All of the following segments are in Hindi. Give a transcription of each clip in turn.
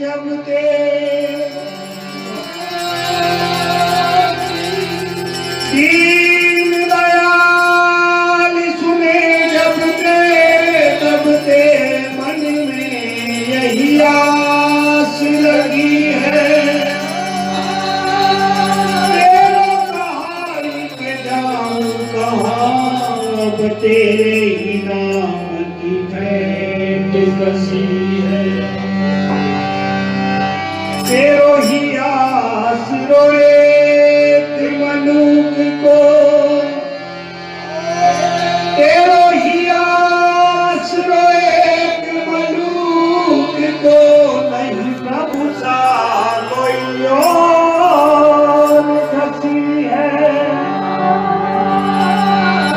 जब ते दीन दयाल सुने जब ते तब ते मन में यही आस लगी है तेरा कहानी के जाऊं कहाँ अब तेरे ही नाम की भेंट कसी है तेरो ही आसरो एक मनुख को तेरो ही आसरो एक मनुख को नहीं प्रभु सा कोई और कसी है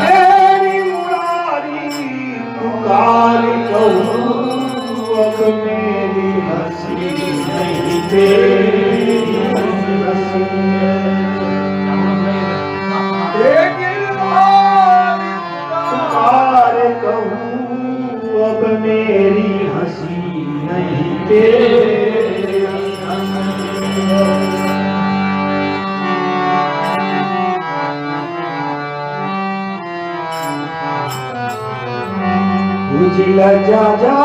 तेरी मुरारी पुकार कहूँ अब मेरी हंसी नहीं तेरी हंसी है पुकार कहूँ अब मेरी हंसी नहीं तेरी हंसी है उजल जा जा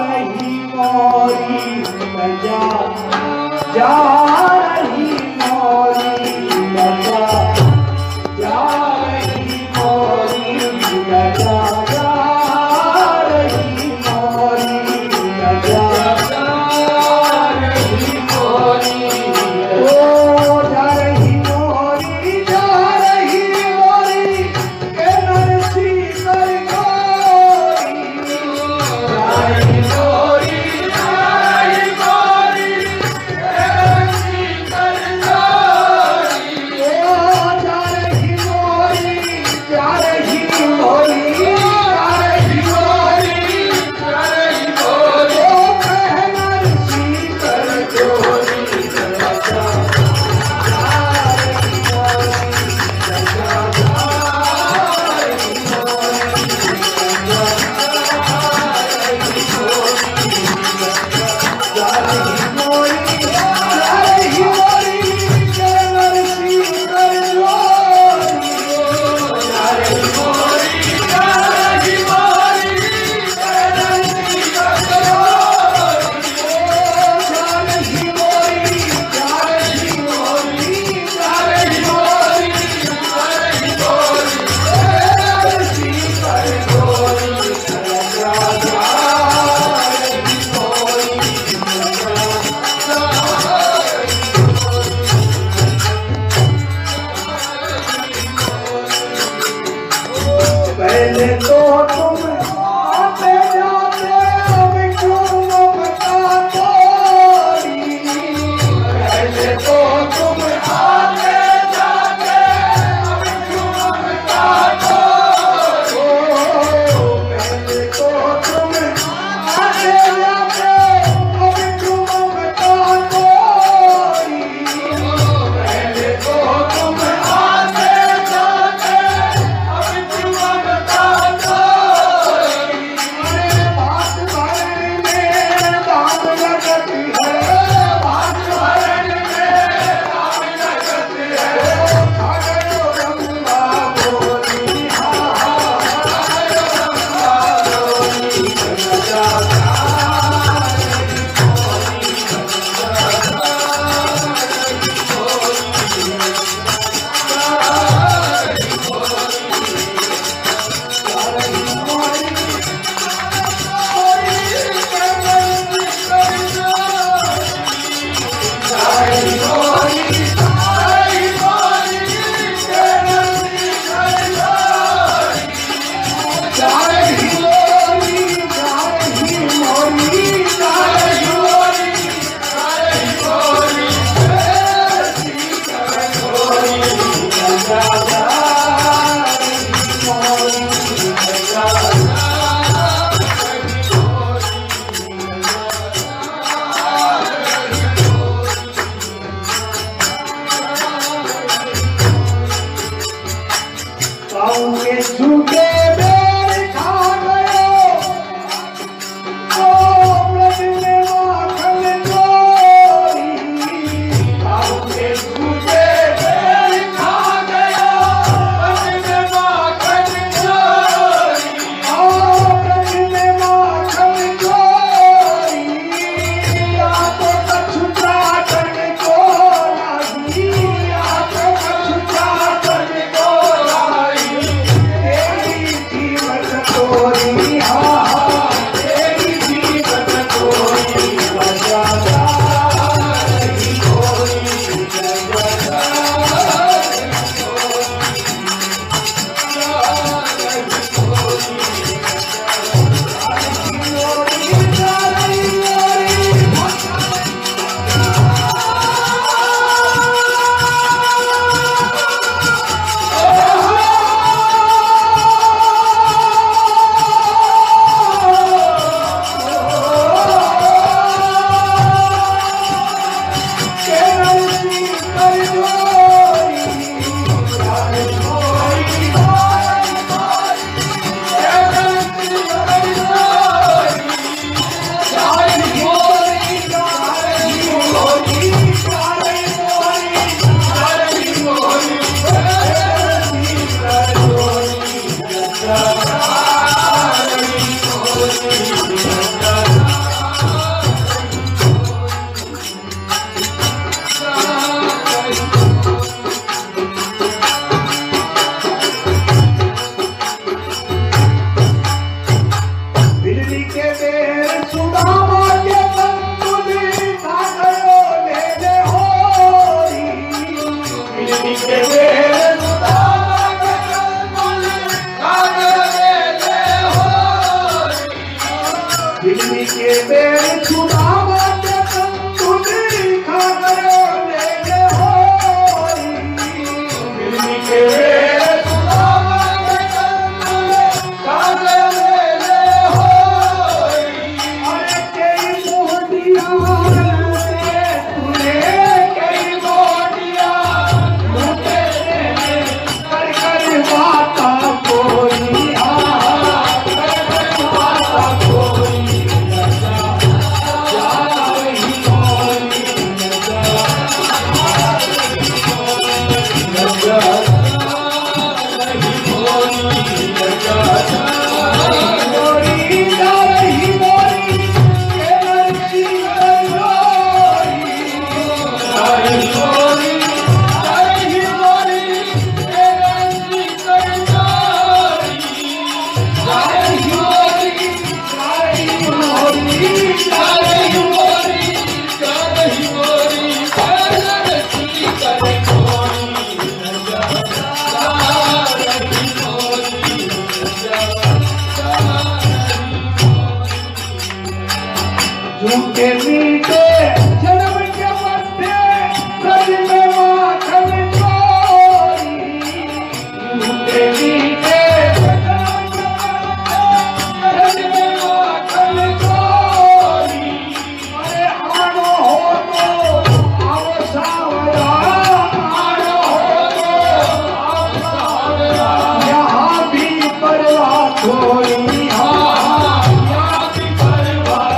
रही मोरी जा जा रही मोरी जा जा रही मोरी जा जा रही मोरी जा जा रही मोरी ओ जा रही मोरी के नरसी कर सुदामा के तंतुली कागयो ले ले होरी फिल्मी के बेर सुदामा के तंतुली कागयो ले ले होरी फिल्मी के बेर सुदामा के तंतुली कागयो ले ले होरी फिल्मी के बेर सुदामा के तंतुली कागयो ले ले होरी अरे कई मोहनिया तूने कई मोहनिया लूटे कर कर बाता कोई कर कर बाता कोई जा रही कोई मोरी जा रही मोरी के नरसी करोरी जा रही मोरी जा रही मोरी के नरसी करोरी जा रही मोरी जा रही मोरी जा रही मोरी जा रही मोरी के नरसी करोरी झूठे मीठे जन्म के मध्य ब्रज में माखन चोरी झूठे मीठे जन्म के मध्य ब्रज में माखन चोरी अरे आनो हो तो आओ सावरा आनो हो तो आओ सावरा यहाँ भी परवाह थोड़ी यहाँ भी परवाह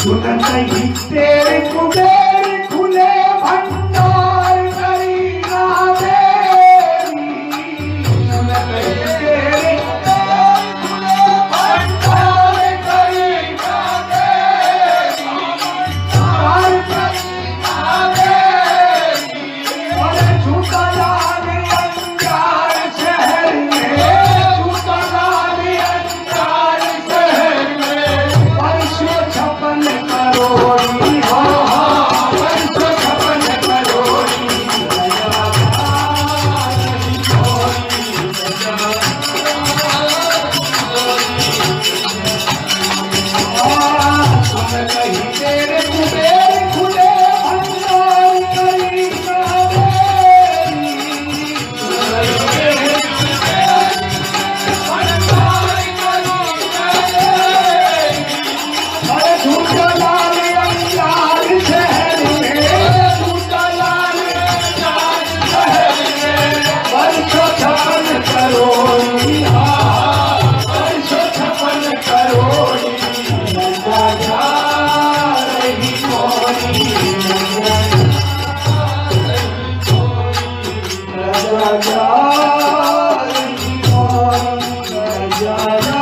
सुनत ही तेरे कुबेर खुले भंडार करी ना देवी सुनत ही तेरे कुबेर खुले भंडार करी ना देवी भंडार करी ना देवी अरे झूठा लाल अंगार शहर में झूठा लाल अंगार शहर में 556 करोड़ी हाँ हाँ 556 करोड़ी सुन कही तेरे कुबेर खुले भंडार करी ना देवी भंडार करी ना देवी अरे झूठा लाल अंगार शहर में झूठा लाल अंगार शहर में 556 करोड़ी हाँ 556 करोड़ी जा रही मोरी जा रही मोरी जा